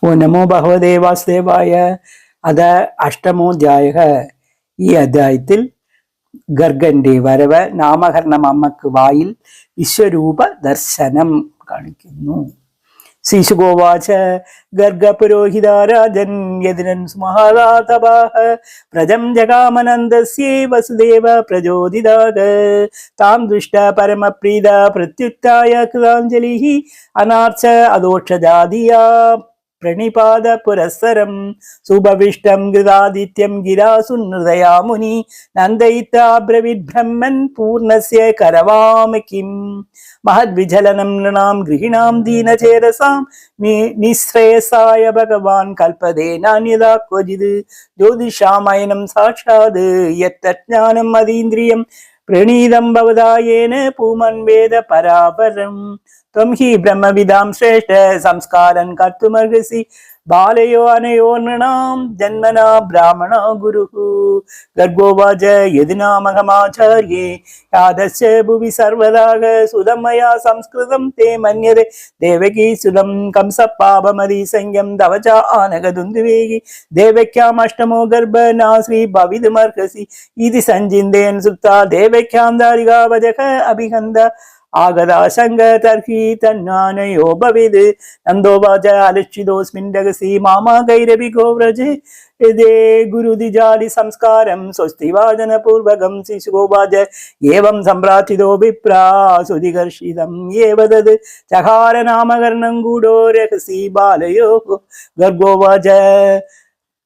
ഓ നമോ ഭഗവതേ വാസുദേവായ. അത് അഷ്ടമോധ്യായ. ഈ അധ്യായത്തിൽ ഗർഗന്റെ വരവ്, നാമകരണം, അമ്മക്ക് വായിൽ വിശ്വരൂപ ദർശനം കാണിക്കുന്നു. ശ്രീശുഗോവാച ഗർഗപുരോഹിത രാജൻ യതിനൻ സുമഹാതാതപാഹ പ്രജം ജഗാമനന്ദസ്യേ വസുദേവ പ്രചോദിതാഗ താം ദൃഷ്ട പരമപ്രീത പ്രത്യുത്തായ കൃതാഞ്ജലിഃ അനാർച്ച അദോക്ഷജാതിയാ പ്രണിപാത പുരസ്സരം സുഭവിഷ്ടം ഗൃതാദിത്യം ഗിരാസുഹൃദയാ മുനി നന്ദയിത്താബ്രവിത് ബ്രഹ്മൻ പൂർണ്ണസ്യ കരവാമ കിം മഹദ്വിചലനം നൃണാം ഗൃഹിണാം ദീനചേതസാം നിശ്രേയസായ ഭഗവാൻ കൽപ്പതേ നാന്യതാ ക്വചിത് ജ്യോതിഷാമയനം സാക്ഷാത് യത്തജ്ഞാനം അതീന്ദ്രിയം പ്രണീതം ഭവതായേന പൂമൻ വേദ പരാപരം ത്വം ഹി ബ്രഹ്മവിദാം ശ്രേഷ്ഠ സംസ്കാരൻ കർത്തുമർഹസി ബാലയോ അനയോ നൃണാം ജന്മനാ ബ്രാഹ്മണ ഗുരുഃ ഗർഗോവാച യദിനാമഹമാചാര്യേ യാദസ്യ ഭുവി സർവദാ സുതം മയാ സംസ്കൃതം തേ മന്യതേ ദേവകീ സുതം കംസപാപമതി സംയം തവ ച ആനകദുന്ദുവേഗി ദേവക്യാം അഷ്ടമോ ഗർഭനാശ്രീ ഭവിതുമർഹസി ഇതി സഞ്ചിന്തയൻ സുപ്താ ദേവക്യാം ദാരികാവജക അഭിഹന്ത ആഗതാശങ്ക തർഹി തന്നാനയോ ഭവേത് നന്ദോവാച അലക്ഷിതോസ്മിൻ രഹസി മാമാ ഗൈരവിഗോ വ്രജേ യദേ ഗുരുദിജാലി സംസ്കാരം സ്വസ്തിവാചന പൂർവകം ശിശുഗോവാച ഏവം സംപ്രാർത്ഥിതോ വിപ്രാ സുധികർഷിതം ഏവദത് ചഹാര നാമകരണം ഗൂഢോ രഹസി ബാലയോ ഗർഗോവാച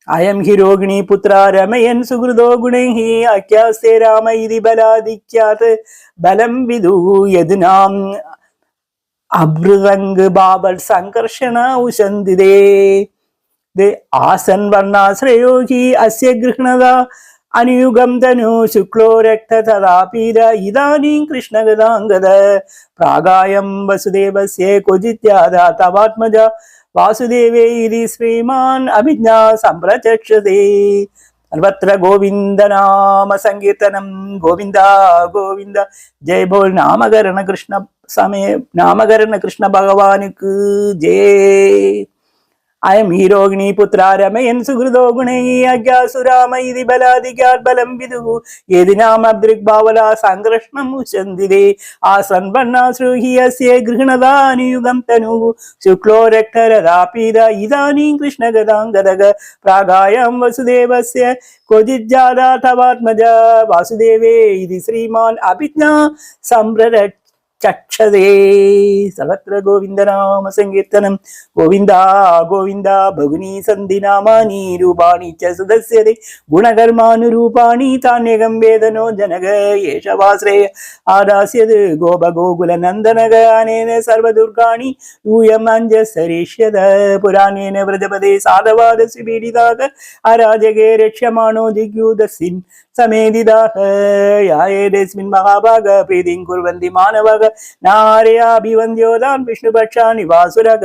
അയം ഹി രോഹിണി പുത്ര രമയൻ സുഹൃദോ ഗുണൈഃ അഖ്യാസ്തേ രാമ ഇതി ബലാദിക്യാത് ബലം വിദു യദുനാം അഭൃതംഗ് ബാബൽ സംകർഷണ ഉശന്തിതേ ആസൻ വർണ്ണാശ്രയോ ഹി അസ്യ ഗൃഹ്ണത അനുയുഗം തനു ശുക്ലോ രക്ത തഥാപീത ഇദാനീം കൃഷ്ണഗതാംഗത പ്രാഗായം വസുദേവസ്യ ക്വചിത്യാദ തവാത്മജ വാസുദേവേ ഇതി ശ്രീമാൻ അഭിജ്ഞാ സംപ്രചക്ഷതേ. സർവത്ര ഗോവിന്ദനാമ സങ്കീർത്തനം. ഗോവിന്ദ ഗോവിന്ദ. ജയ ബോൾ നാമകരണ കൃഷ്ണ സമയ നാമകരണ കൃഷ്ണ ഭഗവാനുക്ക് ജയ. അയം ഹി രോഹിണി പുത്ര രമയൻ സുഹൃദോ ഗുണൈഃ അഖ്യാസുരാമ ഇതി ബലാദിക്യാത് ബലം വിദുഃ യദിനാം അദൃഗ്ഭാവലാ സംകർഷണം ഉശന്തിതേ ആസൻ വർണ്ണാശ്രൂഹി അസ്യ ഗൃഹ്ണതാനുയുഗം തനുഃ ശുക്ലോ രക്തരഥാപീത ഇദാനീം കൃഷ്ണഗതാംഗതഃ പ്രാഗായം വസുദേവസ്യ ക്വചിജ്ജാതാ തവാത്മജ വാസുദേവേ ഇതി ശ്രീമാൻ അഭിജ്ഞാ സംപ്രചക്ഷതേ. സർവത്ര ഗോവിന്ദനാമ സങ്കീർത്തനം. ഗോവിന്ദ ഗോവിന്ദ. ബഹുനി സന്ധി നാമാനി രൂപാണി ച സദസ്യതേ ഗുണകർമാനുരൂപാണി താന്യകം വേദനോ ജനക യേശവാശ്രയ ആദാസ്യത് ഗോപഗോകുലനന്ദനക അനേന സർവദുർഗാണി യൂയം അഞ്ജസരിഷ്യത പുരാണേന വ്രജപദേ സാധവാദസ്യ പീഡിതാക അരാജകേ രക്ഷ്യമാണോ ജിഗ്യൂദസിൻ സമേദിതാഹ യായേതസ്മിൻ മഹാഭാഗ പ്രീതിം കുർവന്തി മാനവക നാരയാഭിവന്ദ്യോദാൻ വിഷ്ണുപക്ഷാനി വാസുരക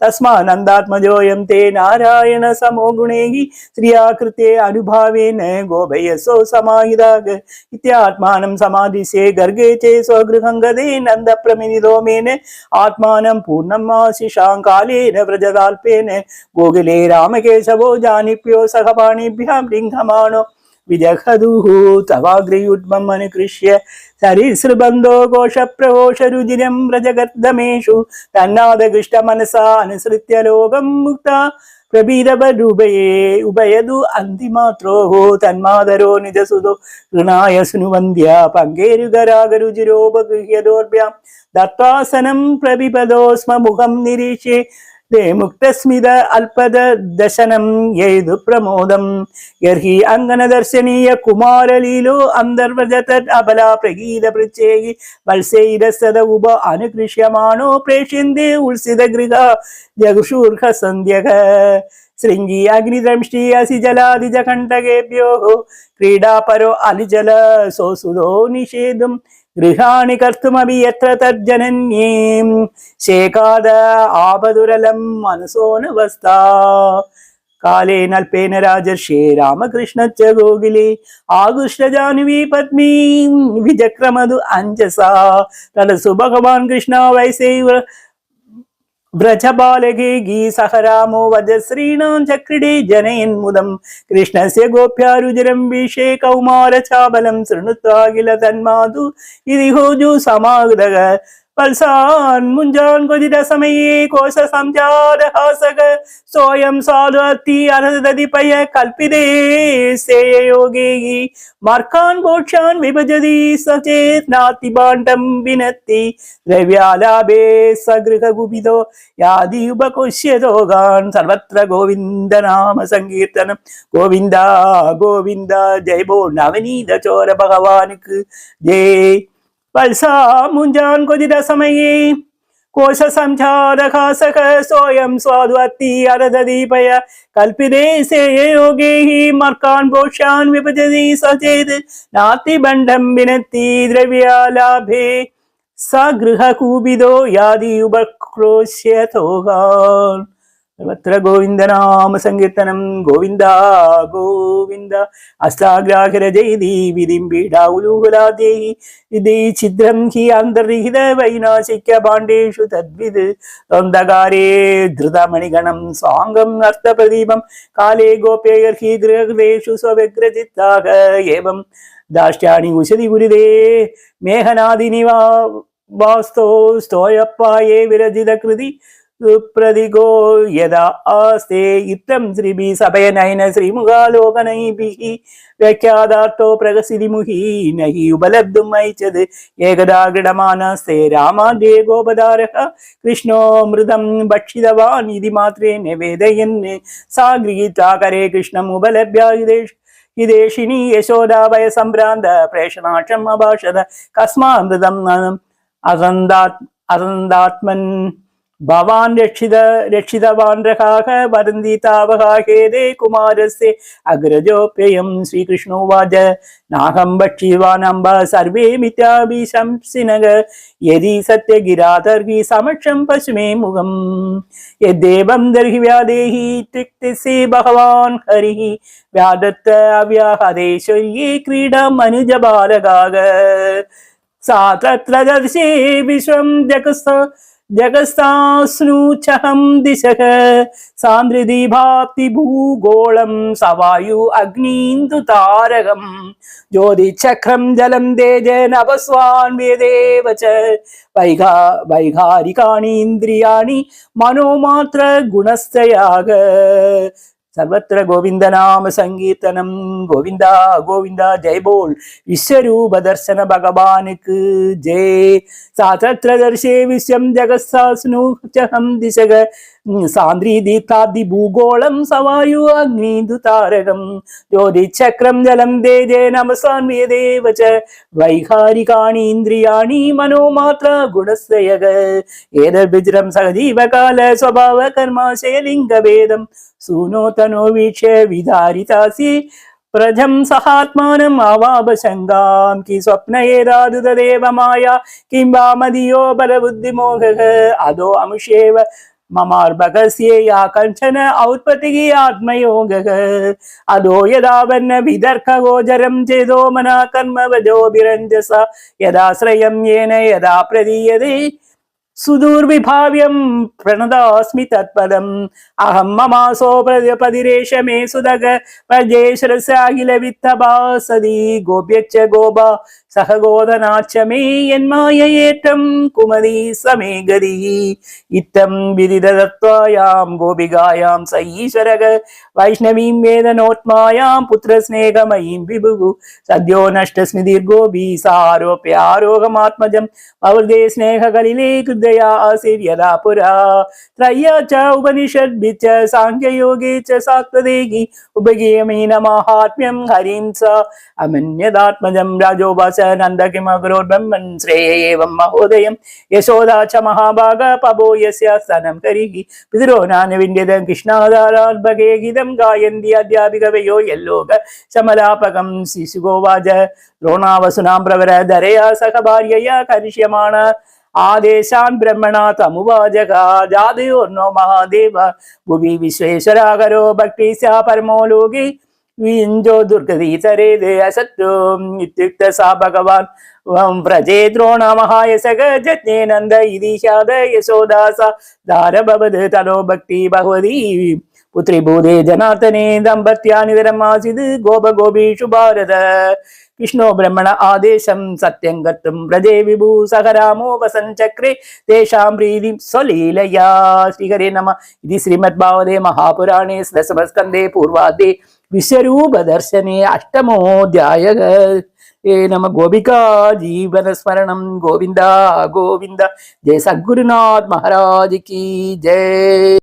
തസ്മാനന്ദാത്മജോയം തേ നാരായണ സമോ ഗുണൈഃ ശ്രിയാകൃത്യേ അനുഭാവേന ഗോപയസോ സമാഹിതാഗ ഇത്യാത്മാനം സമാധിസ്യേ ഗർഗേ ചേ സ്വഗൃഹം ഗതേ നന്ദപ്രമിനിതോ മേന ആത്മാനം പൂർണ്ണം ആശിഷാം കാലേന വ്രജതാൽപേന ഗോകുലേ രാമകേശവോ ജാനിപ്യോ സഹപാണിഭ്യാം ലിംഘമാണോ വിജഹദുഃ തവാഗ്രയുഗ്മം അനുകൃഷ്യ സരിസൃബന്ധോ ഘോഷപ്രഘോഷരുചിരം വ്രജഗർദമേഷു തന്നാദകൃഷ്ടമനസാ അനുസൃത്യ ലോകം മുക്ത പ്രബീരവരൂപയേ ഉപയതു അന്തിമാത്രോഃ തന്മാതരോ നിജസുതോ ഗൃണായ സുനുവന്ദ്യ പങ്കേരുഗരാഗരുചിരോപഗൃഹ്യദോർഭ്യാം ദത്വാസനം പ്രവിപദോ സ്മ മുഖം നിരീക്ഷ്യ മുക്തസ്മിത അൽപദ ദശനം യേതു പ്രമോദം യർഹി അങ്കനദർശനീയ കുമാരലീലോ അന്തർവ്രജത അബല പ്രഗീത പൃച്ഛേഹി വത്സൈരസദ ഉപ അനുകൃഷ്യമാണോ പ്രേഷ്യന്തേ ഉത്സിത ഗൃഹ ജഗുഷൂർഹ സന്ധ്യക ശൃംഗി അഗ്നിദ്രംഷ്ടി അസി ജലാദിജ കണ്ഠകേഭ്യോ ക്രീഡാപരോ അലിജല സോസുതോ നിഷേധം ഗൃഹാണി കർത്തുമപി യത്ര തജ്ജനന്യേം ശേഖാദ ആപദുരലം മനസോനവസ്ഥാ കാലേനൽപേന രാജർഷേ രാമകൃഷ്ണച്ച ഗോകുലേ ആകുഷ്ടജാനുവീ പത്മീ വിചക്രമതു അഞ്ജസാ തദസു ഭഗവാൻ കൃഷ്ണ വൈസൈവ व्रजबालगे सहरामो वजश्रीणां चक्रिडे जनयन्मुदं कृष्णस्य गोप्यारुजिरं विषे कौमारचाबलं शृणुत्वा किल तन्माधु इति होजु समागतः पल्सान् मुञ्जान् क्वचिदसमये कोश संजातहासः सोऽयं साधु अति अनदधिपय कल्पिते सेययोगे मार्कान् मोक्षान् विभजति स चेत् नाति भाण्डं विनत्ति द्रव्यालाभे सगृहगुपितो यादि उपकुष्यतोगान् सर्वत्र गोविन्द नाम संकीर्तनं गोविन्द गोविन्द जय बोल नवनीत चोर भगवानुक्कु जय पल्सा मुञ्जान् क्वचिदसमये कोश संचारकासक सोऽयं स्वाद्वत्ति अरददीपय कल्पिते सेययोगे मर्कान् भोक्ष्यान् विभजति स चेत् नाति बण्डं विनत्ति द्रव्यालाभे स गृहकूपितो यादि उपक्रोश्यतोगान् सर्वत्र गोविन्द नाम संकीर्तनं गोविन्द गोविन्द अष्टाग्राहिरजयति विधिं पीडाउलूहलादेहि इति छिद्रं हि अन्तर्हित वैनाशिक्य भाण्डेषु तद्विद् द्वन्द्वकारे धृतमणिगणं स्वाङ्गम् अर्थप्रदीपं काले गोप्यैर्हि गृहकृतेषु स्वव्यग्रचित्ताः एवं दाष्ट्यानि उशति गुरुदे मेघनादिनि वास्तो स्तोयप्पाये विरजितकृति प्रतिगो यदा आस्ते इत्थं श्रीभिः सभयनयन श्रीमुखालोकनैभिः व्याख्यादार्थो प्रगसिदिमुखी नहि उपलब्धुम् ऐच्छत् एकदा क्रीडमानस्ते रामाद्ये गोपदारः कृष्णो मृतं भक्षितवान् इति मात्रेण वेदयन् सा गृहीत्वाकरे कृष्णम् उपलभ्य हिदेशिनी यशोदा भयसम्भ्रान्त प्रेषणाक्षम् अभाषत कस्मामृतम् अरन्दात्मन् भवान् रक्षितवान् रकाः वदन्ति तावकाहेदे कुमारस्य अग्रजोऽप्ययं श्रीकृष्णोवाच नाहं भक्षितवान् अम्ब सर्वे मिथ्याभिशंसिनः यदि सत्यगिरा तर्हि समक्षं पश्मे मुखं यद्देवं तर्हि व्यादेहि इत्युक्ते भगवान् हरिः व्यादत्त अव्याहदेश्वर्ये क्रीडाम् अनुजबालकाः सा तत्र दर्शे विश्वं जगस्तास्नुचहं दिशः सान्द्रिधि भाप्ति भूगोलं सवायु अग्नीन्दु तारकं ज्योतिचक्रं जलं तेजनभस्वान् वेदेव च वैघारिकाणि इन्द्रियाणि मनोमात्र गुणस्थयाग सर्वत्र गोविंद नाम संकीर्तनम गोविंद गोविंद जय बोल विश्वरूप दर्शन भगवान की जय सातत्र दर्शे विश्वं जगत्सास्नुचहं दिशग सान्द्री दीप्ताब्धि भूगोलं सवायु अग्निदुतारकं ज्योतिचक्रं जलं तेजे नमसान् वेदेव च वैखारिकाणि इन्द्रियाणि मनोमात्र गुणस्यग एतद्विचित्रं सजीवकाल स्वभाव कर्माशय लिङ्गभेदं सूनोतनो वीक्ष्य विदारितासि प्रजं सहात्मानम् अवापशङ्गां कि स्वप्न एदादु तदेव माया किं वा मदीयो बलबुद्धिमोहः अधो अमुष्येव ममार्भकस्य या कञ्चन औत्पत्तिः आत्मयोगः अधो यदा वन्न विदर्कगोचरं चेदो मना कर्मवजोभिरञ्जसा यदाश्रयं येन यदा प्रदीयते सुदूर्विभाव्यं प्रणदास्मि तत्पदम् अहं ममासो पदिरेश मे सुदग प्रजेश्वरस्य अखिल वित्तभासदि गोप्यच्च गोपा सह गोधनाच्च मे यन्माययेत्रं कुमरी समे गतिः इत्थं विदितदत्त्वायां गोपिकायां स ईश्वरः वैष्णवीं वेदनोत्मायां पुत्रस्नेहमयीं विभुः सद्यो नष्टस्मृतिर्गोपी सारोप्य आरोहमात्मजं ववृदे स्नेहकलिले कृदया आसीत् यदा पुरा त्रय्या च उपनिषद्भिश्च साङ्ख्ययोगे च सात्वदेहि उपगेयमेन माहात्म्यं हरिं स अमन्यदात्मजं राजोवाच नन्द किमकरोत् ब्रह्मन् श्रेय एवं महोदयं यशोदा च महाभाग पवो यस्य स्तनं करिः पितरो नान्यविन्द्यतं कृष्णादारात् भगे गीतं गायन्ति अद्यापि कवयो यल्लोक शमलापकं शिशुगोवाच द्रोणावसुनां प्रवर धरया सह भार्यया करिष्यमाण आदेशान् ब्रह्मणा तमुवाजगा जादयोर्नो महादेव भुवि विश्वेश्वराकरो भक्ति स्या परमो लोके विञ्जो दुर्गति सरेदे असत्यो इत्युक्त सा भगवान् व्रजे द्रोणमहाय सग जज्ञे नन्द इदिशाद यशोदासा दारभवद् तनो भक्ति भगवती पुत्री भूदे जनार्दने दम्पत्यानि विरमासीद् गोपगोपीषु भारत विष्णु ब्रह्मण आदेशं सत्यं कर्तुं व्रजे विभू सह रामो वसञ्चक्रे तेषां प्रीतिं स्वलीलया श्रीहरे नमः इति श्रीमद्भागवते महापुराणे दशमस्कन्धे पूर्वार्धे विश्वरूपदर्शने अष्टमोऽध्यायः हे नमः गोपिका जीवनस्मरणं गोविन्द गोविन्द जय सद्गुरुनाथ महाराज की जय।